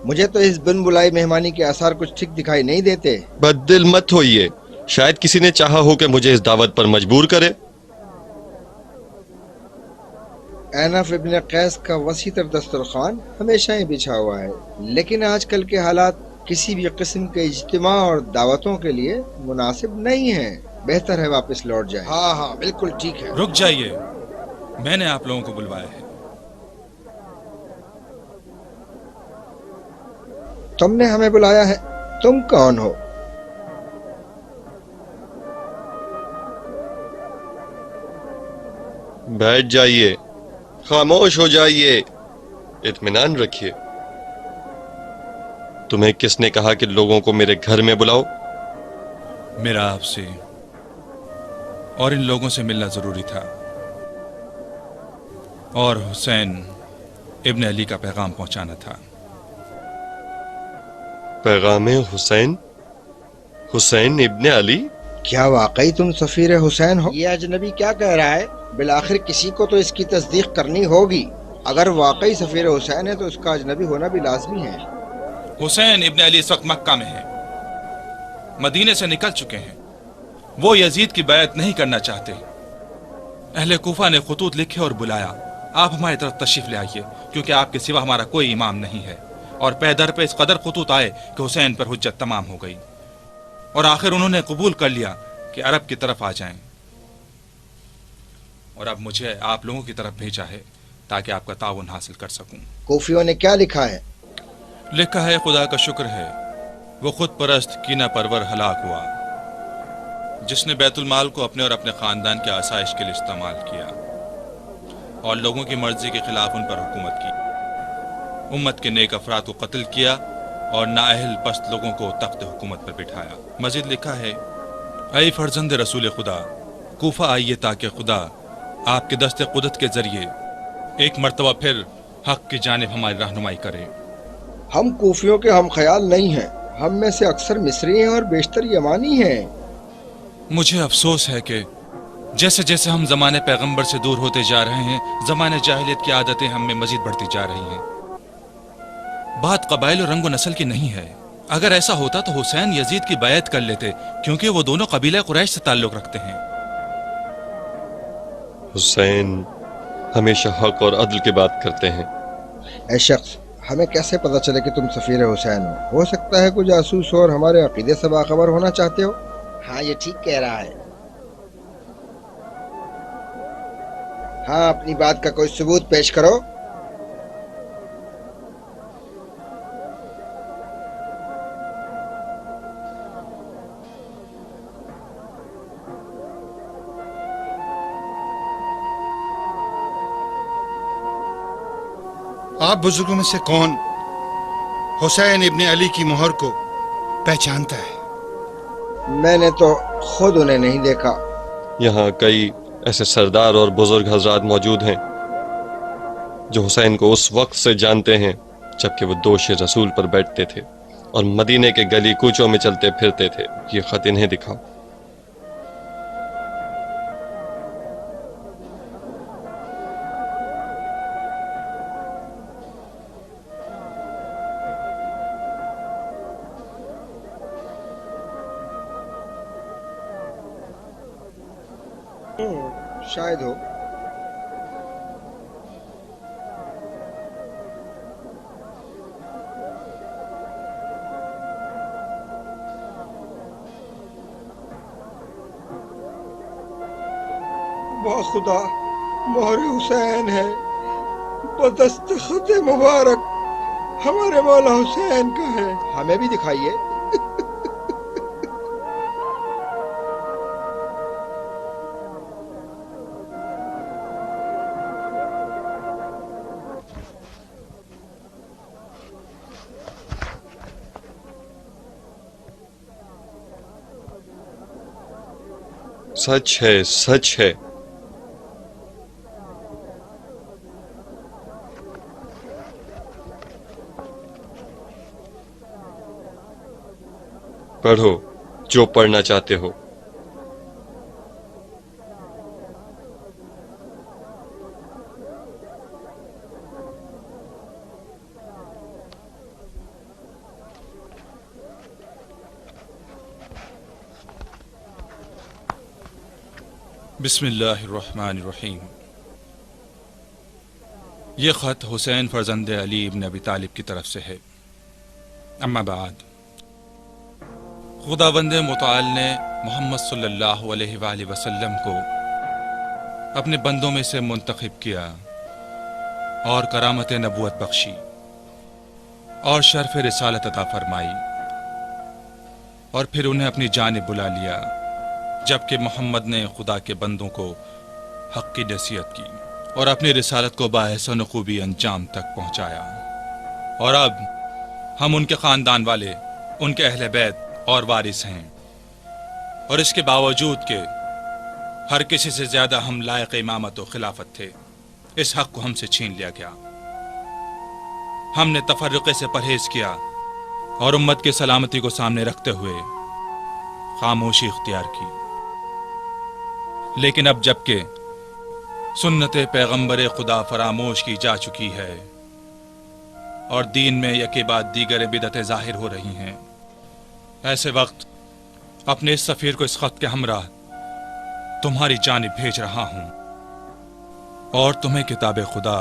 مجھے تو اس بن بلائی مہمانی کے آثار کچھ ٹھیک دکھائی نہیں دیتے۔ بددل مت ہوئیے، شاید کسی نے چاہا ہو کہ مجھے اس دعوت پر مجبور کرے۔ اینف ابن قیس کا وسیع تر دسترخوان ہمیشہ ہی بچھا ہوا ہے، لیکن آج کل کے حالات کسی بھی قسم کے اجتماع اور دعوتوں کے لیے مناسب نہیں ہیں۔ بہتر ہے واپس لوٹ جائیں۔ ہاں ہاں بالکل ٹھیک ہے۔ رک جائیے، میں نے آپ لوگوں کو بلوایا ہے۔ تم نے ہمیں بلایا ہے؟ تم کون ہو؟ بیٹھ جائیے، خاموش ہو جائیے، اطمینان رکھیے۔ تمہیں کس نے کہا کہ لوگوں کو میرے گھر میں بلاؤ؟ میرا آپ سے اور ان لوگوں سے ملنا ضروری تھا، اور حسین ابن علی کا پیغام پہنچانا تھا۔ پیغام حسین؟ حسین ابن علی؟ کیا واقعی تم سفیر حسین ہو؟ یہ اجنبی کیا کہہ رہا ہے؟ بالآخر کسی کو تو اس کی تصدیق کرنی ہوگی۔ اگر واقعی سفیر حسین ہے تو اس کا اجنبی ہونا بھی لازمی ہے۔ حسین ابن علی اس وقت مکہ میں ہیں، مدینے سے نکل چکے ہیں۔ وہ یزید کی بیعت نہیں کرنا چاہتے۔ اہل کوفہ نے خطوط لکھے اور بلایا، آپ ہماری طرف تشریف لے آئیے، کیونکہ آپ کے سوا ہمارا کوئی امام نہیں ہے۔ اور پے در پہ اس قدر خطوط آئے کہ حسین پر حجت تمام ہو گئی، اور آخر انہوں نے قبول کر لیا کہ عرب کی طرف آ جائیں، اور اب مجھے آپ لوگوں کی طرف بھیجا ہے تاکہ آپ کا تعاون حاصل کر سکوں۔ کوفیوں نے کیا لکھا ہے؟ لکھا ہے خدا کا شکر ہے، وہ خود پرست کینہ پرور ہلاک ہوا جس نے بیت المال کو اپنے اور اپنے خاندان کے آسائش کے لیے استعمال کیا اور لوگوں کی مرضی کے خلاف ان پر حکومت کی، امت کے نیک افراد کو قتل کیا اور نااہل پست لوگوں کو تخت حکومت پر بٹھایا۔ مزید لکھا ہے، اے فرزند رسول خدا، کوفہ آئیے تاکہ خدا آپ کے دست قدرت کے ذریعے ایک مرتبہ پھر حق کی جانب ہماری رہنمائی کرے۔ ہم کوفیوں کے ہم خیال نہیں ہیں، ہم میں سے اکثر مصری ہیں اور بیشتر یمانی ہیں۔ مجھے افسوس ہے کہ جیسے جیسے ہم زمانے پیغمبر سے دور ہوتے جا رہے ہیں، زمانے جاہلیت کی عادتیں ہم میں مزید بڑھتی جا رہی ہیں۔ بات قبائل اور رنگ و نسل کی نہیں ہے۔ اگر ایسا ہوتا تو حسین یزید کی بیعت کر لیتے، کیونکہ وہ دونوں قبیلہ قریش سے تعلق رکھتے ہیں۔ حسین ہمیشہ حق اور عدل کی بات کرتے ہیں۔ اے شخص، ہمیں کیسے پتہ چلے کہ تم سفیر حسین ہو سکتا ہے کوئی جاسوس ہو اور ہمارے عقیدے سے باخبر ہونا چاہتے ہو۔ ہاں یہ ٹھیک کہہ رہا ہے۔ ہاں اپنی بات کا کوئی ثبوت پیش کرو۔ آپ بزرگوں میں سے کون حسین ابن علی کی مہر کو پہچانتا ہے؟ میں نے تو خود انہیں نہیں دیکھا۔ یہاں کئی ایسے سردار اور بزرگ حضرات موجود ہیں جو حسین کو اس وقت سے جانتے ہیں جبکہ وہ دوش رسول پر بیٹھتے تھے اور مدینے کے گلی کوچوں میں چلتے پھرتے تھے۔ یہ خط انہیں دکھاؤ۔ شاید ہو۔ خدا مہر حسین ہے، بدست خط مبارک ہمارے مولا حسین کا ہے۔ ہمیں بھی دکھائیے۔ سچ ہے، سچ ہے۔ پڑھو جو پڑھنا چاہتے ہو۔ बिस्मिल्लाहिर्रहमानिर्रहीम। ये ख़त हुसैन फर्जंद अली इब्न अबी तालिब की तरफ से है। अम्मा बाद, खुदावंद मुताल ने मोहम्मद सल्लल्लाहु अलैहि वसल्लम को अपने बंदों में से मुंतखब किया और करामत नबूवत बख्शी और शर्फ रिसालत अता फरमाई, और फिर उन्हें अपनी जानिब बुला लिया, जबकि मोहम्मद ने खुदा के बंदों को हक़ की नसीहत की और अपनी रिसालत को बाहसन खूबी अंजाम तक पहुँचाया। और अब हम उनके ख़ानदान वाले, उनके अहले बैत और वारिस हैं, और इसके बावजूद के हर किसी से ज़्यादा हम लायक इमामत और खिलाफत थे, इस हक़ को हमसे छीन लिया गया। हमने तफर्रुक़े से परहेज़ किया और उम्मत की सलामती को सामने रखते हुए खामोशी इख्तियार की। लेकिन अब जबकि सुन्नत पैगंबर खुदा फरामोश की जा चुकी है और दीन में यके बाद दीगर बिदतें ज़ाहिर हो रही हैं, ऐसे वक्त अपने इस सफ़ीर को इस ख़त के हमरा तुम्हारी जानिब भेज रहा हूं और तुम्हें किताब खुदा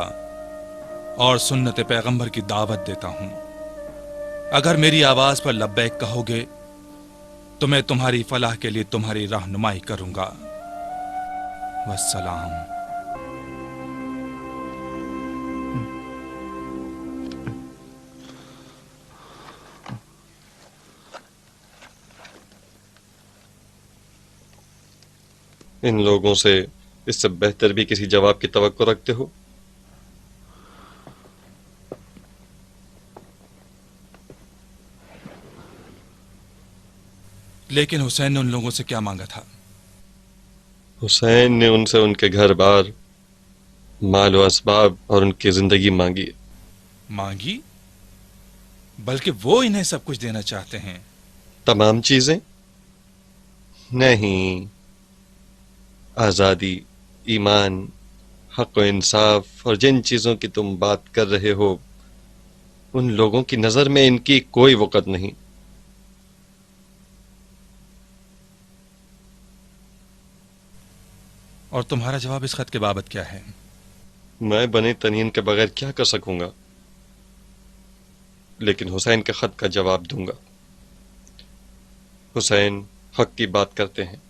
और सुन्नत पैगंबर की दावत देता हूं। अगर मेरी आवाज पर लब्बैक कहोगे तो मैं तुम्हारी फलाह के लिए तुम्हारी रहनुमाई करूंगा। वस्सलाम। इन लोगों से इससे बेहतर भी किसी जवाब की तवक्को रखते हो? लेकिन हुसैन ने उन लोगों से क्या मांगा था? हुसैन ने उनसे उनके घर बार, माल व असबाब और उनकी जिंदगी मांगी। मांगी? बल्कि वो इन्हें सब कुछ देना चाहते हैं। तमाम चीजें नहीं, आजादी, ईमान, हक व इंसाफ और जिन चीजों की तुम बात कर रहे हो, उन लोगों की नजर में इनकी कोई वक़्त नहीं। और तुम्हारा जवाब इस खत के बाबत क्या है? मैं बने तनीन के बगैर क्या कर सकूंगा, लेकिन हुसैन के खत का जवाब दूंगा। हुसैन हक की बात करते हैं,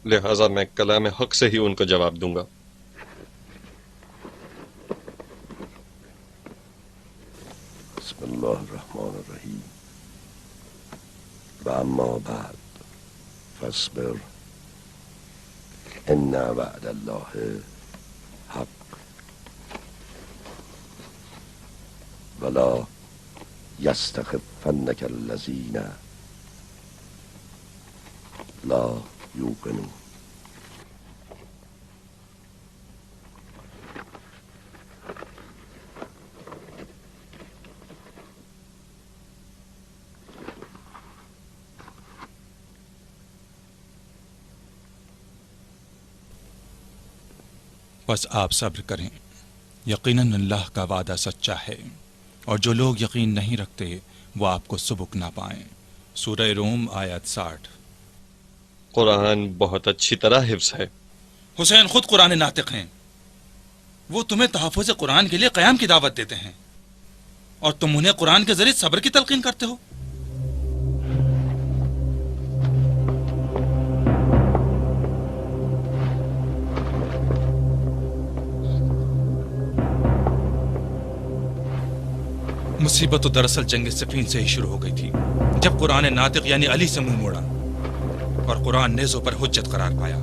लिहाजा मैं कलाम हक से ही उनको जवाब दूंगा। बिस्मिल्लाहिर्रहमानिर्रहीम। अम्मा बाद फस्बिर इन्ना वअदल्लाहि हक़ वला यस्तख़िफ़न्नकल्लज़ीना ला यूक़िनून। बस आप सब्र करें, यकीनन अल्लाह का वादा सच्चा है, और जो लोग यकीन नहीं रखते वो आपको सुबुक ना पाएं। सूरह रूम आयत 60। कुरान बहुत अच्छी तरह हिफ्स है। हुसैन खुद कुरान नातिक हैं। वो तुम्हें तहफ़्फ़ुज़ कुरान के लिए क़याम की दावत देते हैं और तुम उन्हें कुरान के जरिए सब्र की तलकीन करते हो। मुसीबत तो दरअसल जंग सिफ़ीन से ही शुरू हो गई थी, जब कुरान नातिक यानी अली से मुंह मोड़ा और कुरान नेज़ों पर हुज्जत करार पाया।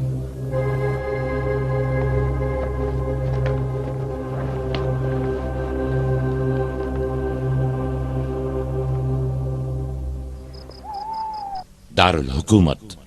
दारुल हुकूमत।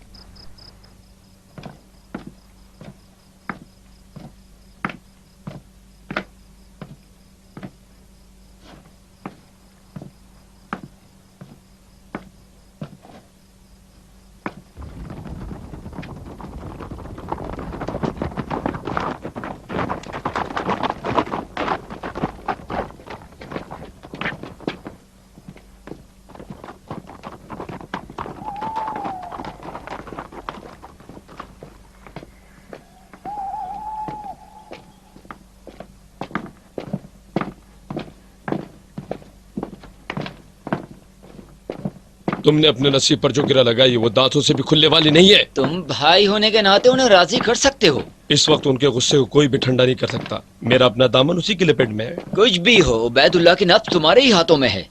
تم نے اپنے نصیب پر جو گرہ لگائی وہ دانتوں سے بھی کھلنے والی نہیں ہے. تم بھائی ہونے کے ناطے انہیں راضی کر سکتے ہو. اس وقت ان کے غصے کو کوئی بھی ٹھنڈا نہیں کر سکتا. میرا اپنا دامن اسی کی لپیٹ میں ہے. کچھ بھی ہو، عبید اللہ کی نفس تمہارے ہی ہاتھوں میں ہے.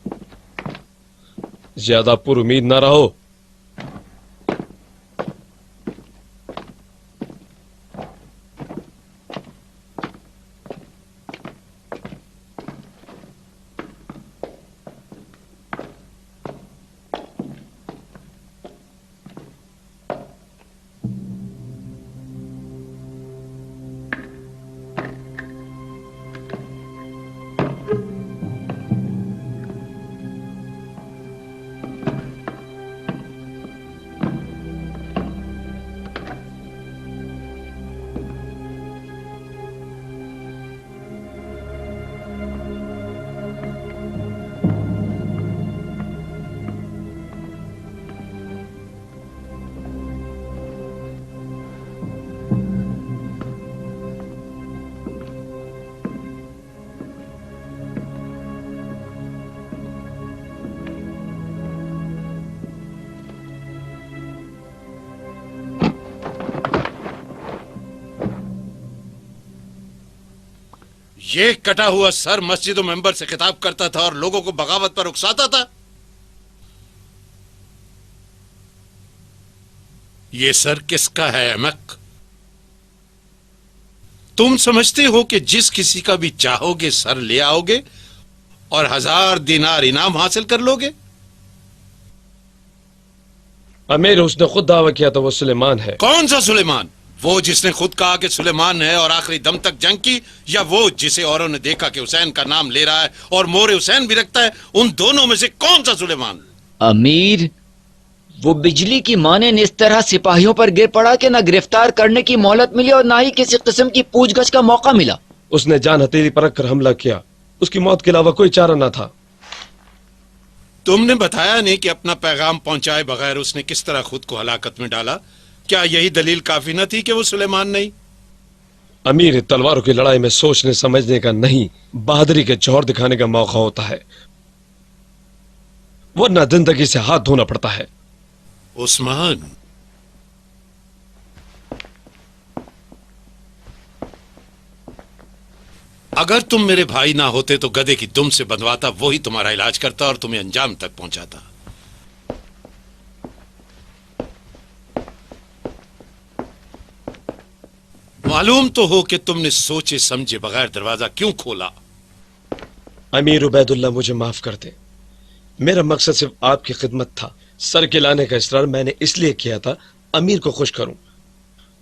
زیادہ پر امید نہ رہو. یہ کٹا ہوا سر مسجد و منبر سے خطاب کرتا تھا اور لوگوں کو بغاوت پر اکساتا تھا. یہ سر کس کا ہے احمق؟ تم سمجھتے ہو کہ جس کسی کا بھی چاہو گے سر لے آؤ گے اور 1000 دینار انعام حاصل کر لو گے؟ امیر، اس نے خود دعویٰ کیا تھا وہ سلیمان ہے. کون سا سلیمان؟ وہ جس نے خود کہا کہ سلیمان ہے اور آخری دم تک جنگ کی، یا وہ جسے اوروں نے دیکھا کہ حسین کا نام لے رہا ہے اور مور حسین بھی رکھتا ہے؟ ان دونوں میں سے کون سا سلیمان؟ امیر، وہ بجلی کی مانے نے اس طرح سپاہیوں پر گر پڑا کہ نہ گرفتار کرنے کی مہلت ملی اور نہ ہی کسی قسم کی پوچھ گچھ کا موقع ملا. اس نے جان ہتھیلی پر رکھ کر حملہ کیا. اس کی موت کے علاوہ کوئی چارہ نہ تھا. تم نے بتایا نہیں کہ اپنا پیغام پہنچائے بغیر اس نے کس طرح خود کو ہلاکت میں ڈالا. کیا یہی دلیل کافی نہ تھی کہ وہ سلیمان نہیں؟ امیر، تلواروں کی لڑائی میں سوچنے سمجھنے کا نہیں، بہادری کے جوہر دکھانے کا موقع ہوتا ہے، ورنہ زندگی سے ہاتھ دھونا پڑتا ہے. عثمان، اگر تم میرے بھائی نہ ہوتے تو گدھے کی دم سے بندھواتا وہی تمہارا علاج کرتا اور تمہیں انجام تک پہنچاتا. معلوم تو ہو کہ تم نے سوچے سمجھے بغیر دروازہ کیوں کھولا. امیر عبید اللہ، مجھے معاف کر دیں. میرا مقصد صرف آپ کی خدمت تھا. سر کے لانے کا اصرار میں نے اس لیے کیا تھا امیر کو خوش کروں،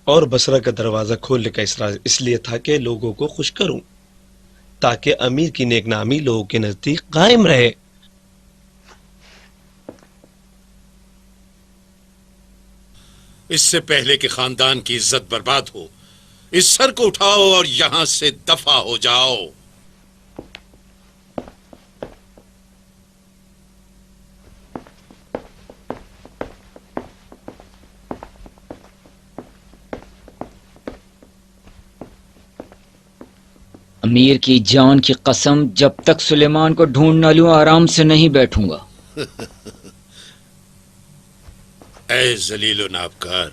اور بصرہ کا دروازہ کھولنے کا اصرار اس لیے تھا کہ لوگوں کو خوش کروں، تاکہ امیر کی نیک نامی لوگوں کے نزدیک قائم رہے. اس سے پہلے کہ خاندان کی عزت برباد ہو، اس سر کو اٹھاؤ اور یہاں سے دفع ہو جاؤ. امیر کی جان کی قسم، جب تک سلیمان کو ڈھونڈ نہ لوں آرام سے نہیں بیٹھوں گا. اے ذلیل و نابکار،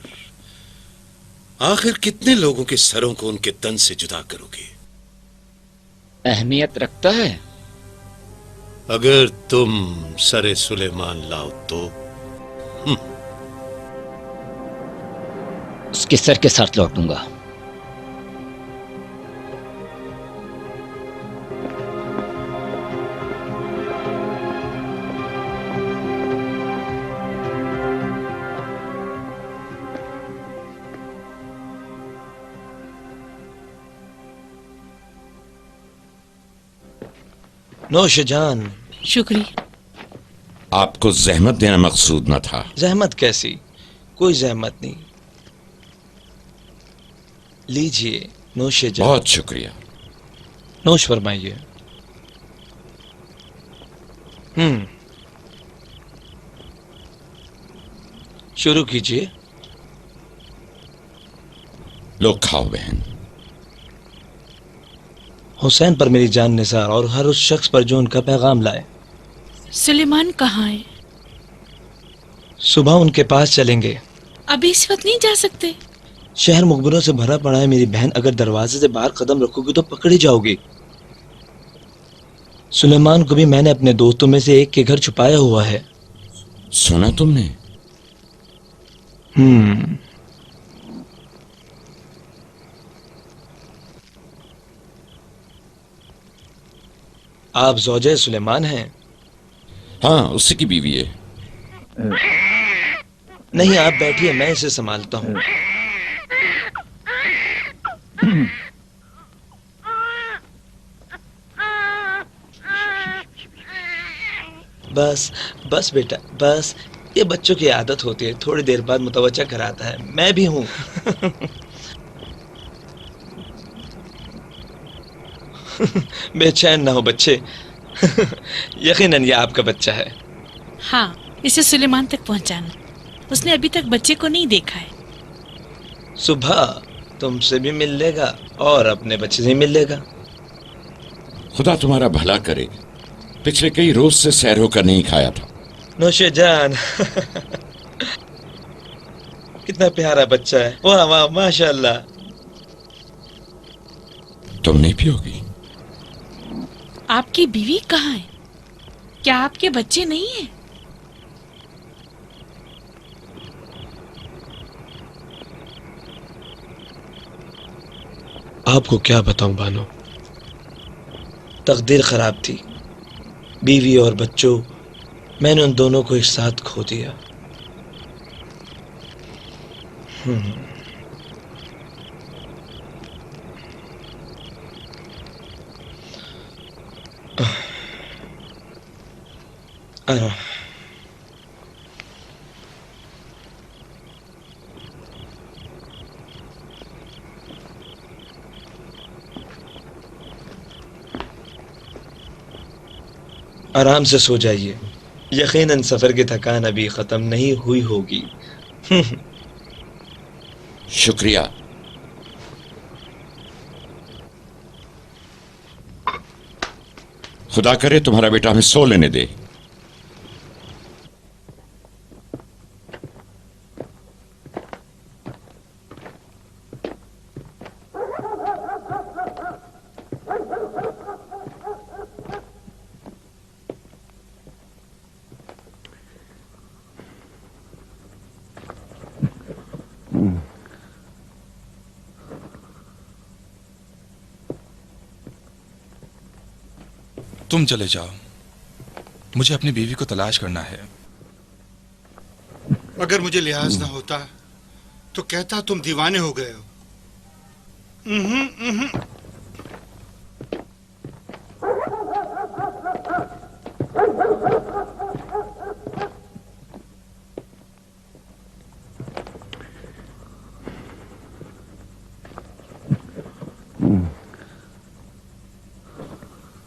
آخر کتنے لوگوں کے سروں کو ان کے تن سے جدا کرو گے؟ اہمیت رکھتا ہے؟ اگر تم سر سلیمان لاؤ تو اس کے سر کے ساتھ لوٹوں گا. نوش جان. شکریہ. آپ کو زحمت دینا مقصود نہ تھا. زحمت کیسی؟ کوئی زحمت نہیں. لیجئے نوش جان. بہت شکریہ. نوش فرمائیے. شروع کیجئے. لو کھاؤ بہن. حسین پر میری جان نثار اور ہر اس شخص پر جو ان کا پیغام لائے. سلیمان کہاں ہے؟ सुबह उनके पास चलेंगे। अभी इस वक्त नहीं जा सकते। शहर मुखबिरों से भरा पड़ा है मेरी बहन, अगर दरवाजे से बाहर कदम रखोगी तो पकड़ी जाओगी। सुलेमान को भी मैंने अपने दोस्तों में से एक के घर छुपाया हुआ है। सुना तुमने? आप ज़ौजे सुलेमान हैं? हाँ, उसी की बीवी है। नहीं, आप बैठिए, मैं इसे संभालता हूँ। बस बस बेटा बस, ये बच्चों की आदत होती है, थोड़ी देर बाद मुतवज्जा कराता है। मैं भी हूँ। बेचैन ना हो बच्चे। यकीनन ये आपका बच्चा है। हाँ, इसे सुलेमान तक पहुंचाना। उसने अभी तक बच्चे को नहीं देखा है। सुबह तुमसे भी मिल लेगा और अपने बच्चे से मिल लेगा। खुदा तुम्हारा भला करे, पिछले कई रोज से सैर होकर नहीं खाया था। नौशे जान। कितना प्यारा बच्चा है, वाह वाह माशाल्लाह। तुम नहीं पियोगी? आपकी बीवी कहाँ है? क्या आपके बच्चे नहीं हैं? आपको क्या बताऊं बानो, तकदीर खराब थी। बीवी और बच्चों, मैंने उन दोनों को एक साथ खो दिया। आराम से सो जाइए, यकीनन सफर की थकान अभी खत्म नहीं हुई होगी। शुक्रिया। खुदा करे तुम्हारा बेटा हमें सो लेने दे। तुम चले जाओ, मुझे अपनी बीवी को तलाश करना है। अगर मुझे लिहाज ना होता तो कहता तुम दीवाने हो गए हो।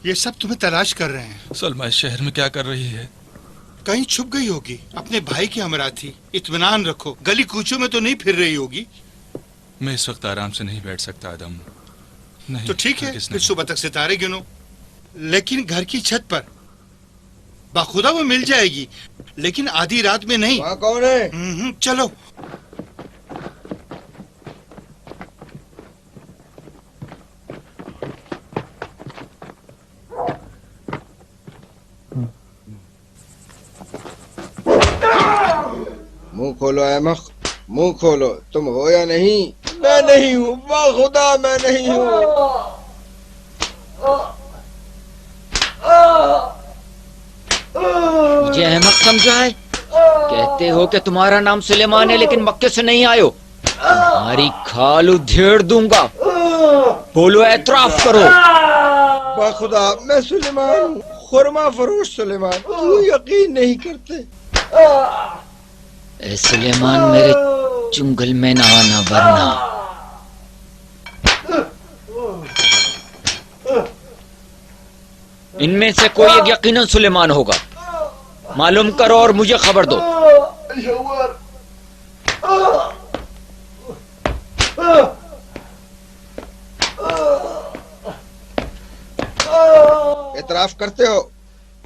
ये सब तुम्हें तलाश कर रहे हैं। सलमा इस शहर में क्या कर रही है? कहीं छुप गई होगी, अपने भाई की हमरा थी। इत्मीनान रखो, गली कूचों में तो नहीं फिर रही होगी। मैं इस वक्त आराम से नहीं बैठ सकता आदम। नहीं, तो ठीक है, फिर सुबह तक सितारे गिनो, लेकिन घर की छत पर। बाखुदा वो मिल जाएगी, लेकिन आधी रात में नहीं। वहाँ कौन है? चलो। मुंह खोलो अहमक, मुंह खोलो। तुम हो या नहीं? मैं नहीं हूँ, बाखुदा मैं नहीं हूँ। मुझे अहमक समझा है? कहते हो कि तुम्हारा नाम सुलेमान है लेकिन मक्के से नहीं आए हो। तुम्हारी खाल उधेड़ दूंगा। बोलो, एतराफ करो। बाखुदा मैं सुलेमान हूँ, खुरमा फरोश सुलेमान। क्यों यकीन नहीं करते? ए सुलेमान, मेरे चुंगल में ना आना वरना। इनमें से कोई एक यकीनन सुलेमान होगा। मालूम करो और मुझे खबर दो। एतराफ करते हो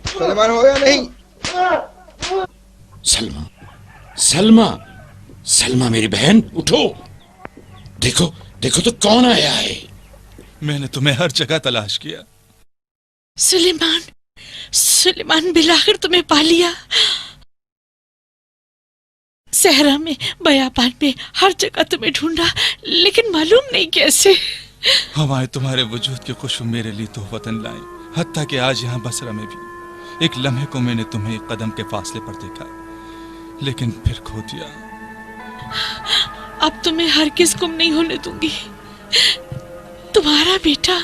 सुलेमान हो या नहीं? सलमा, सलमा, सलमा मेरी बहन, उठो। देखो देखो तो कौन आया है। मैंने तुम्हें हर जगह तलाश किया। सुलेमान, सुलेमान बिलाखिर तुम्हें पा लिया। सहरा में, बयाबान में, हर जगह तुम्हें ढूंढा, लेकिन मालूम नहीं कैसे। हवाएं तुम्हारे वजूद की खुशबू मेरे लिए तो वतन लाई, हत्ता कि आज यहाँ बसरा में भी एक लम्हे को मैंने तुम्हें एक कदम के फासले पर देखा, लेकिन फिर खो दिया। अब तुम्हें हर किस गुम नहीं होने दूंगी। तुम्हारा बेटा।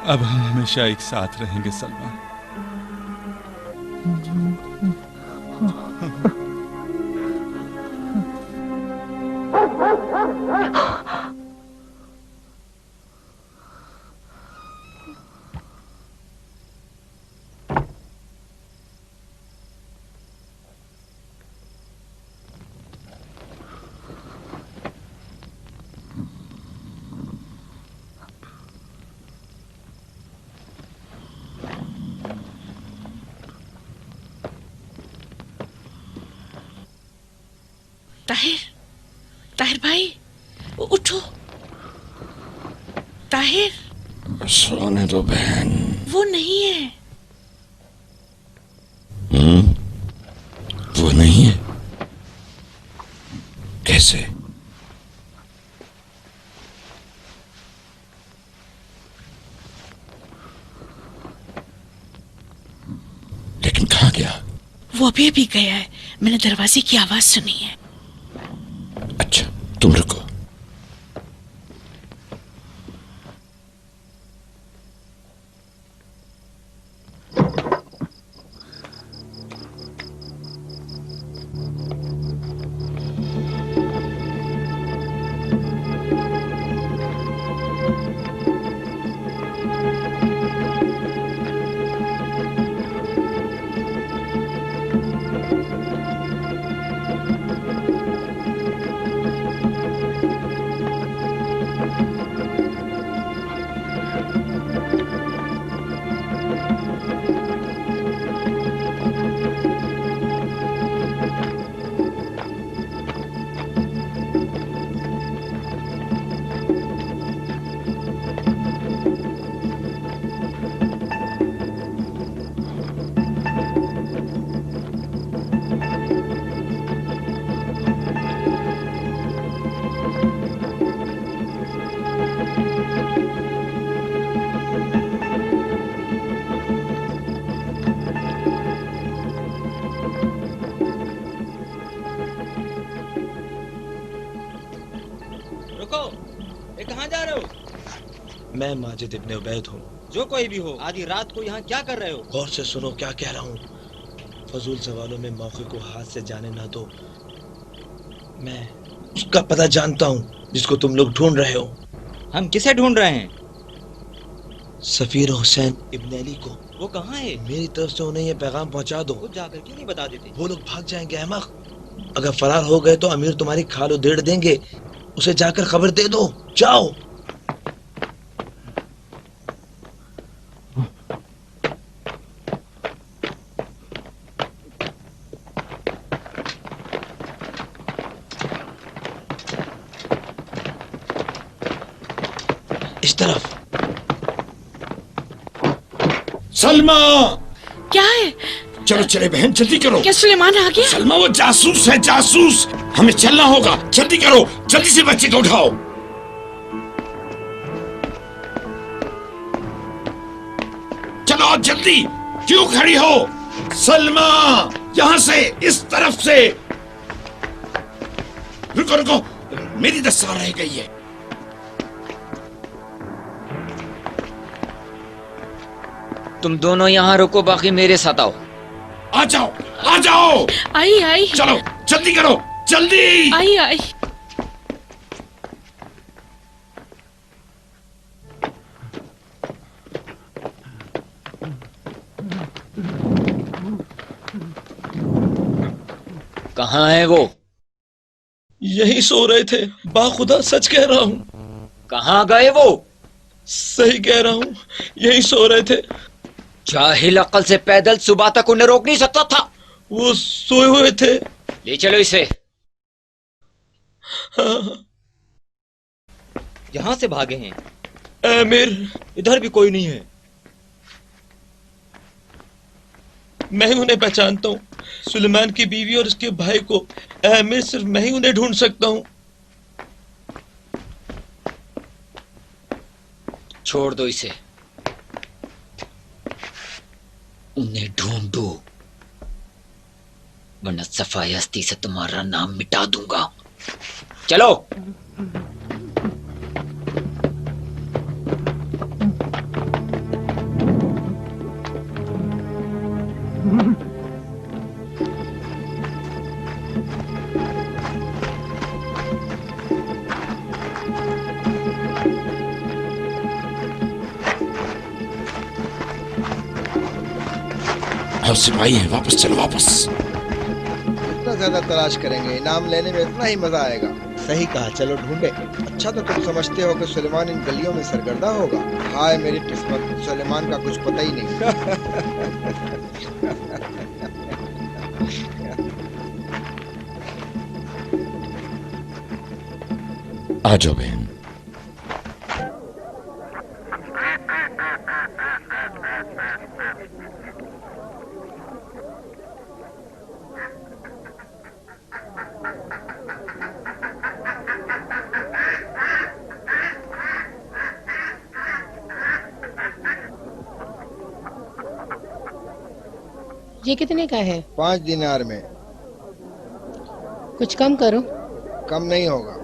अब हम हमेशा एक साथ रहेंगे सलमा। ताहिर, ताहिर भाई, उठो। ताहिर, सोने दो बहन। वो नहीं है। वो नहीं है? कैसे? लेकिन कहाँ गया? वो अभी अभी गया है, मैंने दरवाजे की आवाज सुनी है। अच्छा, तुम रुको। मैं माजिद इब्ने उबैद हूँ। जो कोई भी हो, आधी रात को यहाँ क्या कर रहे हो? गौर से सुनो क्या कह रहा हूँ। फजूल सवालों में मौके को हाथ से जाने ना दो। मैं उसका पता जानता हूँ जिसको तुम लोग ढूंढ रहे हो। हम किसे ढूंढ रहे हैं? सफीर हुसैन इब्ने अली को। वो कहाँ है? मेरी तरफ से उन्हें ये पैगाम पहुँचा दो। वो जाकर क्यों नहीं बता देते? वो लोग भाग जाएंगे अहमक। अगर फरार हो गए तो अमीर तुम्हारी खाल उधेड़ देंगे। उसे जाकर खबर दे दो। जाओ। इस तरफ। सलमा! क्या है? चलो चले बहन, जल्दी करो। क्या सुलेमान आ गया? सलमा वो जासूस है, जासूस। हमें चलना होगा, जल्दी करो, जल्दी से बच्चे को उठाओ। चलो जल्दी, क्यों खड़ी हो? सलमा, यहाँ से, इस तरफ से। रुको रुको, मेरी दस्तार रह गई है। तुम दोनों यहाँ रुको, बाकी मेरे साथ आओ। आ जाओ, आ जाओ। आई आई। चलो जल्दी करो, जल्दी। आई आई। کہاں ہیں وہ؟ یہی سو رہے تھے، باخدا سچ کہہ رہا ہوں۔ کہاں گئے وہ؟ صحیح کہہ رہا ہوں، یہی سو رہے تھے۔ جاہل، عقل سے پیدل صبح تک انہیں روک نہیں سکتا تھا؟ وہ سوئے ہوئے تھے۔ لے چلو اسے۔ ہاں۔ یہاں سے بھاگے ہیں؟ اے امیر، ادھر بھی کوئی نہیں ہے۔ میں ہی انہیں پہچانتا ہوں، سلیمان کی بیوی اور اس کے بھائی کو۔ اے امیر، صرف میں ہی انہیں ڈھونڈ سکتا ہوں۔ چھوڑ دو اسے، انہیں ڈھونڈو ورنہ صفائی ہستی سے تمہارا نام مٹا دوں گا۔ چلو۔ اور سپاہی ہیں، واپس چلو واپس۔ جتنا زیادہ تلاش کریں گے انعام لینے میں اتنا ہی مزہ آئے گا۔ صحیح کہا، چلو ڈھونڈے۔ اچھا تو تم سمجھتے ہو کہ سلیمان ان گلیوں میں سرگردہ ہوگا؟ ہائے میری قسمت، سلیمان کا کچھ پتہ ہی نہیں۔ آ جاؤ بہن۔ یہ کتنے کا ہے؟ 5 دینار میں۔ کچھ کم کرو۔ کم نہیں ہوگا۔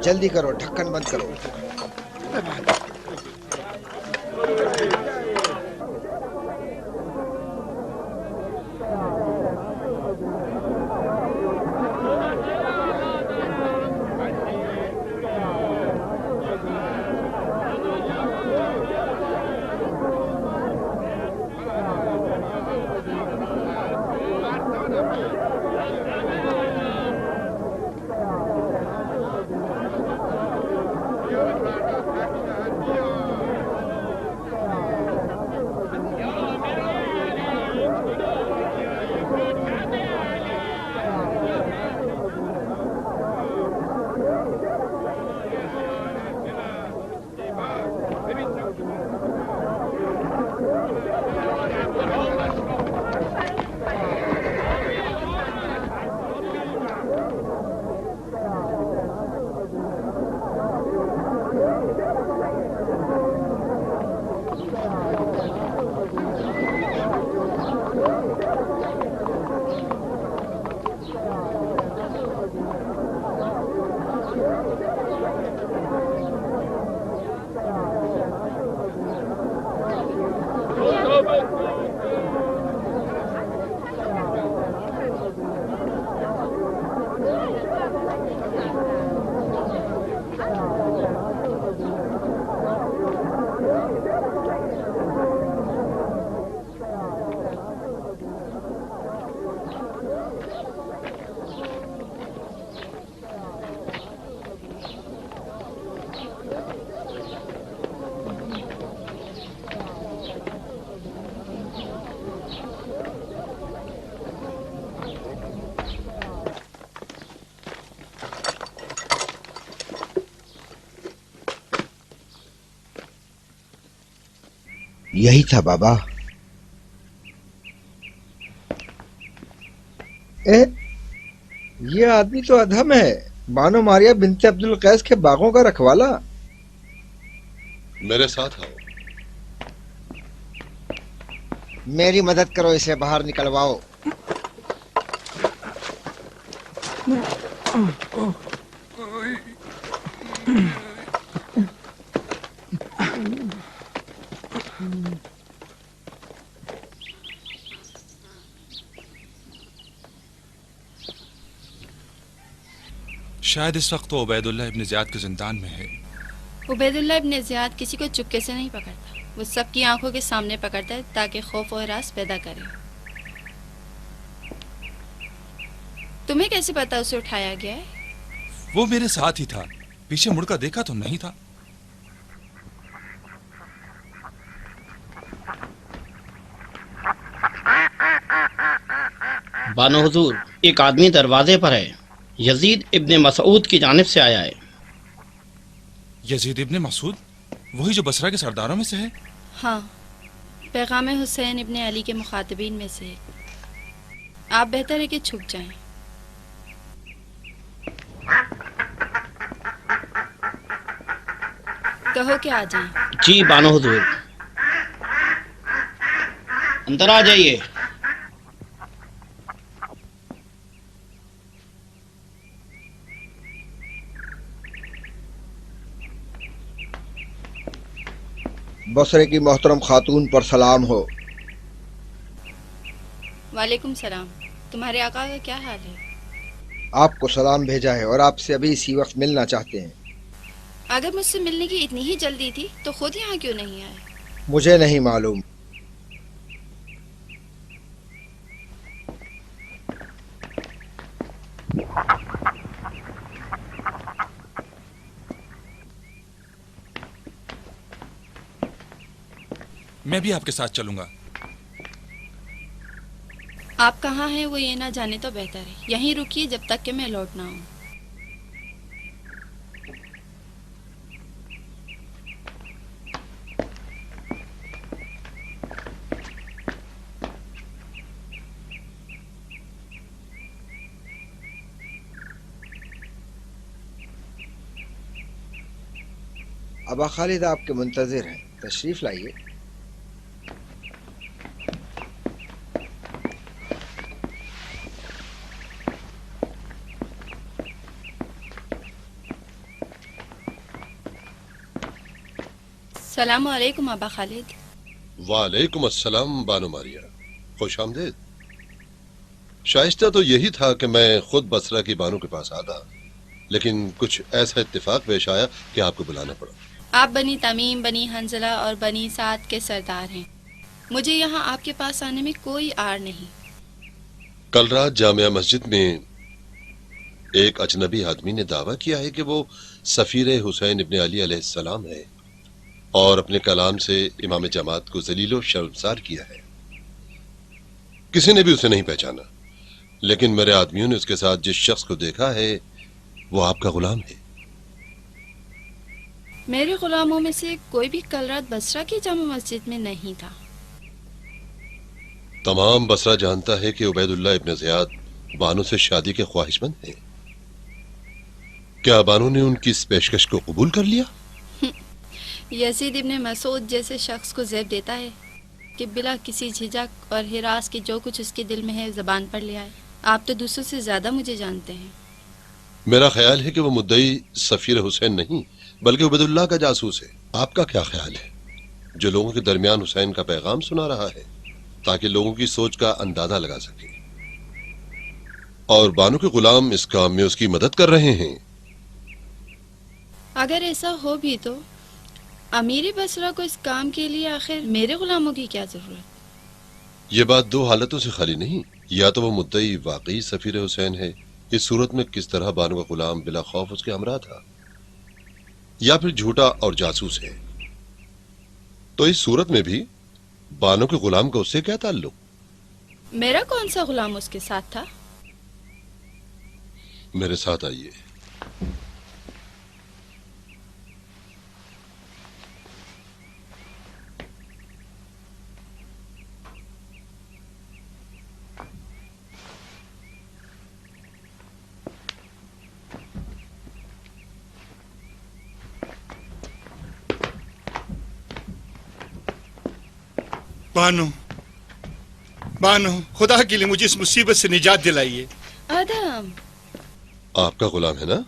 جلدی کرو، ڈھکن بند کرو۔ یہی تھا بابا۔ یہ آدمی تو ادھم ہے، بانو ماریا بنت عبد القیس کے باغوں کا رکھوالا۔ میرے ساتھ آؤ۔ میری مدد کرو، اسے باہر نکلواؤ۔ शायद इस वक्त वो उबैदुल्लाह इब्न ज़ियाद के जिंदान में है। उबैदुल्लाह इब्न ज़ियाद किसी को चुपके से नहीं पकड़ता, वो सबकी आंखों के सामने पकड़ता है ताकि खौफ और हरास पैदा करे। तुम्हें कैसे पता उसे उठाया गया है? वो मेरे साथ ही था, पीछे मुड़कर देखा तो नहीं था। बानो हुजूर, एक आदमी दरवाजे पर है, यजीद इब्ने मसूद की जानिब से आया है। यजीद इब्ने मसूद, वही जो बसरा के सरदारों में से है? हाँ, पैगाम हुसैन इब्ने अली के मुखातबीन में से। आप बेहतर है कि छुप जाएं। कहो कि आ जाएं। जी बानो हुजूर। अंदर आ जाइए। बसरे की मोहतरम खातून पर सलाम हो। वालेकुम सलाम। तुम्हारे आका का क्या हाल है? आपको सलाम भेजा है और आपसे अभी इसी वक्त मिलना चाहते हैं। अगर मुझसे मिलने की इतनी ही जल्दी थी तो खुद यहाँ क्यों नहीं आए? मुझे नहीं मालूम। मैं भी आपके साथ चलूंगा। आप कहाँ हैं वो ये ना जाने तो बेहतर है। यहीं रुकिए जब तक कि मैं लौट ना आऊं। अबा खालिद आपके मुंतजिर हैं, तशरीफ लाइए। सलाम अलैकुम अबा खालिद। वालेकुम अस्सलाम बानो मारिया, खुश आमदीद। शाइस्ता तो यही था कि मैं खुद बसरा की बानो के पास आता, लेकिन कुछ ऐसा इत्तेफाक पेश आया कि आपको बुलाना पड़ा। आप बनी तमीम, बनी हंजला और बनी साद के सरदार हैं। मुझे यहाँ आपके पास आने में कोई आड़ नहीं। कल रात जामिया मस्जिद में एक अजनबी आदमी ने दावा किया है कि वो सफीर हुसैन इब्न अली अलैहिस्सलाम है और अपने कलाम से इमाम जमात को जलीलो शर्मसार किया है। किसी ने भी उसे नहीं पहचाना, लेकिन मेरे आदमियों ने उसके साथ जिस शख्स को देखा है वो आपका गुलाम है। मेरे गुलामों में से कोई भी कल रात बसरा की जामा मस्जिद में नहीं था। तमाम बसरा जानता है कि उबैदुल्लाह इब्न ज़ियाद बानो से शादी के ख्वाहिशमंद हैं। क्या बानो ने उनकी इस पेशकश को कबूल कर लिया? यजीद इब्ने मसूद जैसे शख्स को ज़ेब देता है कि बिला किसी झिझक और हिरास के जो कुछ उसके दिल में है ज़बान पर ले आए। आप तो दूसरों से ज्यादा मुझे जानते हैं। मेरा ख्याल है कि वो मुद्दई सफीर हुसैन नहीं बल्कि उबैदुल्लाह का जासूस है। आपका क्या ख्याल है, जो लोगों के दरमियान हुसैन का पैगाम सुना रहा है ताकि लोगों की सोच का अंदाजा लगा सके, और बानो के गुलाम इस काम में उसकी मदद कर रहे हैं? अगर ऐसा हो भी तो अमीर बसरा को इस काम के लिए आखिर मेरे गुलामों की क्या जरूरत? ये बात दो हालतों से खाली नहीं। या तो वो मुद्दई वाकई सफीर हुसैन है, इस सूरत में किस तरह बानो का गुलाम बिला खौफ उसके हमरा था, या फिर झूठा और जासूस है। तो इस सूरत में भी बानो के गुलाम का उससे क्या ताल्लुक? मेरा कौन सा गुलाम उसके साथ था? मेरे साथ आइए। बानो, बानो, खुदा के लिए मुझे इस मुसीबत से निजात दिलाइए। आदम, आपका गुलाम है ना,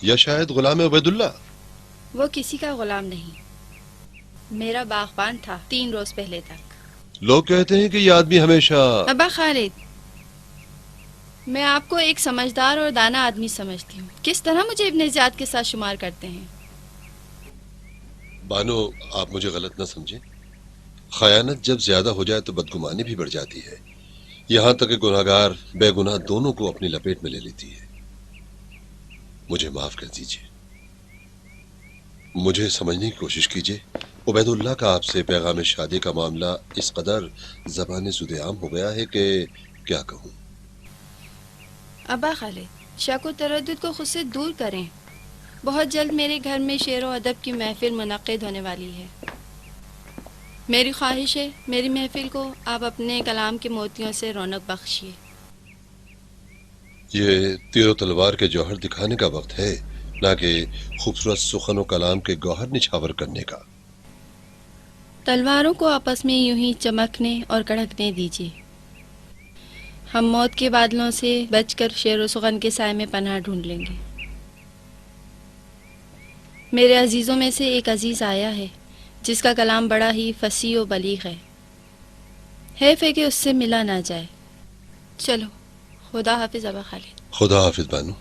या शायद गुलाम है उबैदुल्लाह? वो किसी का गुलाम नहीं, मेरा बागबान था 3 रोज पहले तक। लोग कहते हैं कि ये आदमी हमेशा। अब्बा खालिद, میں آپ کو ایک سمجھدار اور دانا آدمی سمجھتی ہوں، کس طرح مجھے ابن زیاد کے ساتھ شمار کرتے ہیں؟ بانو، آپ مجھے غلط نہ سمجھیں، خیانت جب زیادہ ہو جائے تو بدگمانی بھی بڑھ جاتی ہے، یہاں تک کہ گناہگار بے گناہ دونوں کو اپنی لپیٹ میں لے لیتی ہے۔ مجھے معاف کر دیجیے، مجھے سمجھنے کی کوشش کیجیے۔ عبید اللہ کا آپ سے پیغام شادی کا معاملہ اس قدر زبان زد عام ہو گیا ہے کہ کیا کہوں۔ ابا خالد، شک و تردد کو خود سے دور کریں، بہت جلد میرے گھر میں شعر و ادب کی محفل منعقد ہونے والی ہے۔ میری خواہش ہے میری محفل کو آپ اپنے کلام کے موتیوں سے رونق بخشیے۔ یہ تیر و تلوار کے جوہر دکھانے کا وقت ہے، نہ کہ خوبصورت سخن و کلام کے گوہر نچھاور کرنے کا۔ تلواروں کو آپس میں یوں ہی چمکنے اور کڑکنے دیجیے، ہم موت کے بادلوں سے بچ کر شعر و سخن کے سائے میں پناہ ڈھونڈ لیں گے۔ میرے عزیزوں میں سے ایک عزیز آیا ہے جس کا کلام بڑا ہی فصیح و بلیغ ہے، حیف ہے کہ اس سے ملا نہ جائے۔ چلو، خدا حافظ ابا خالد۔ خدا حافظ بانو۔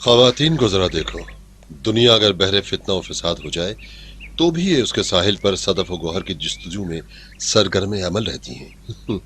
خواتین کو ذرا دیکھو، دنیا اگر بحر فتنہ و فساد ہو جائے تو بھی یہ اس کے ساحل پر صدف و گوہر کی جستجو میں سرگرم عمل رہتی ہیں۔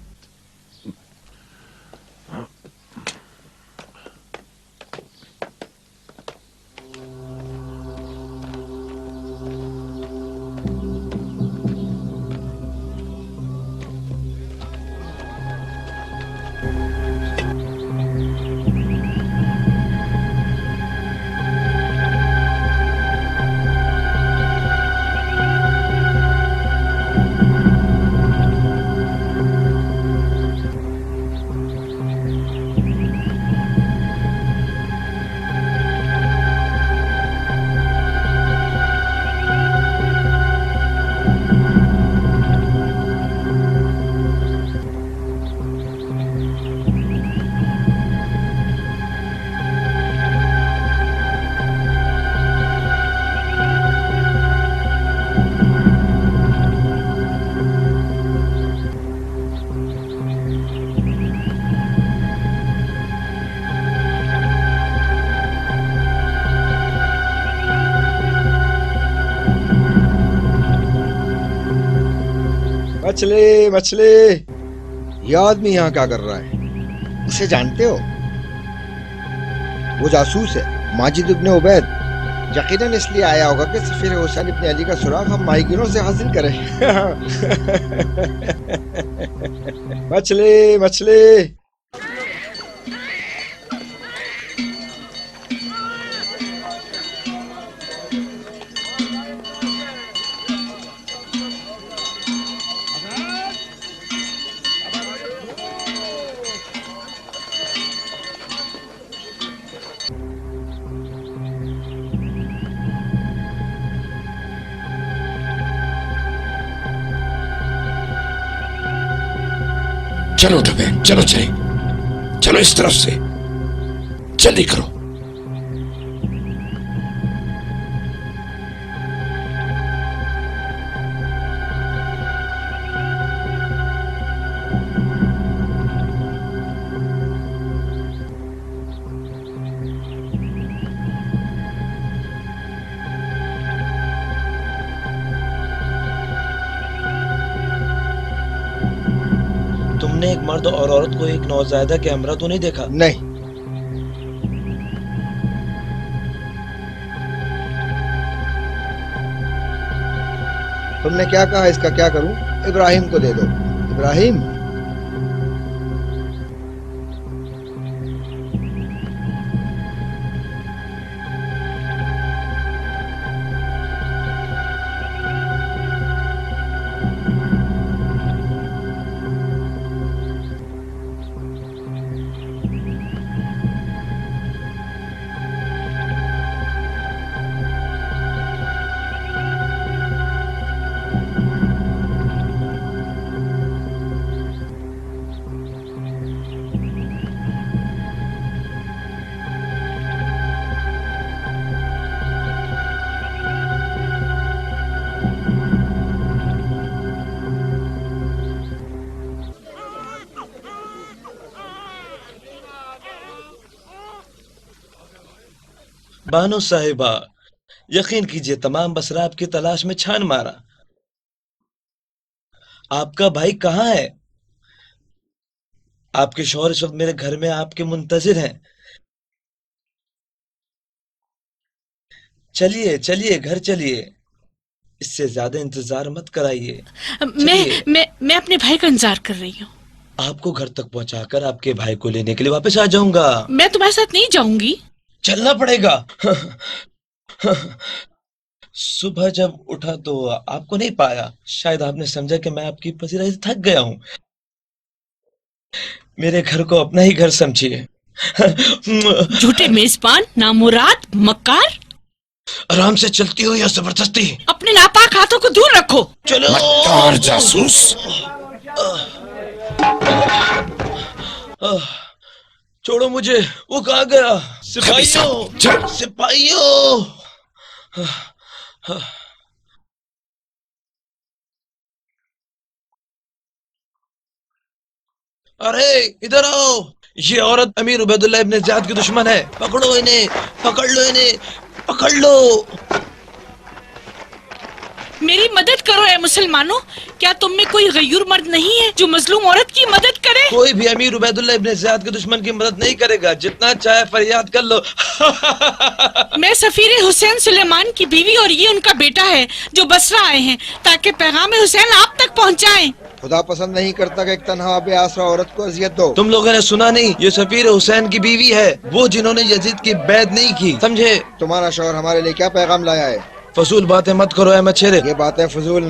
مچھلی مچھلی، یہ آدمی یہاں کیا کر رہا ہے؟ اسے جانتے ہو؟ وہ جاسوس ہے، ماجد ابن عبید۔ یقیناً اس لیے آیا ہوگا کہ سفیر حسین ابن علی کا سراغ ہم ماہی گیروں سے حاصل کریں۔ مچھلی مچھلی۔ چلو ڈبے، چلو چلے، چلو اس طرف سے، جلدی کرو۔ تم نے ایک مرد اور عورت کو ایک نوزائیدہ کے ہمراہ تو نہیں دیکھا؟ نہیں۔ تم نے کیا کہا؟ اس کا کیا کروں؟ ابراہیم کو دے دو۔ ابراہیم؟ बानो साहिबा, यकीन कीजिए तमाम बसरा आपकी तलाश में छान मारा। आपका भाई कहाँ है? आपके शौहर इस वक्त मेरे घर में आपके मुंतजिर हैं। चलिए चलिए घर चलिए, इससे ज्यादा इंतजार मत कराइए। मैं अपने भाई का इंतजार कर रही हूँ। आपको घर तक पहुंचाकर आपके भाई को लेने के लिए वापस आ जाऊंगा। मैं तुम्हारे साथ नहीं जाऊंगी। चलना पड़ेगा। सुबह जब उठा तो आपको नहीं पाया। शायद आपने समझा कि मैं आपकी पसीराई से थक गया हूँ। मेरे घर को अपना ही घर समझिए। झूठे मेजबान, नामुराद, मक्कार। आराम से चलती हो या जबरदस्ती? अपने नापाक हाथों को दूर रखो। चलो। मक्कार जासूस। छोड़ो मुझे। वो कहाँ गया? सिपाहियों, सिपाहियों। अरे इधर आओ, ये औरत अमीर उबैदुल्ला इब्न ज़ियाद की दुश्मन है। पकड़ो इन्हें, पकड़ लो इन्हें, पकड़ लो। मेरी मदद करो ए मुसलमानों। क्या तुम में कोई गयूर मर्द नहीं है जो मजलूम औरत की मदद करे? कोई भी अमीर उबैदुल्ला इब्न ज़ियाद के दुश्मन की मदद नहीं करेगा, जितना चाहे फरियाद कर लो। मैं सफीर हुसैन सुलेमान की बीवी और ये उनका बेटा है जो बसरा आए हैं ताकि पैगाम हुसैन आप तक पहुंचाएं। खुदा पसंद नहीं करता कि एक तन्हा बेआसरा औरत को अजियत दो। तुम लोगों ने सुना नहीं? ये सफीर हुसैन की बीवी है, वो जिन्होंने यजीद की बैत नहीं की, समझे? तुम्हारा शौहर हमारे लिए क्या पैगाम लाया है? फजूल बातें मत करो अहमद शेरे। ये बातें फजूल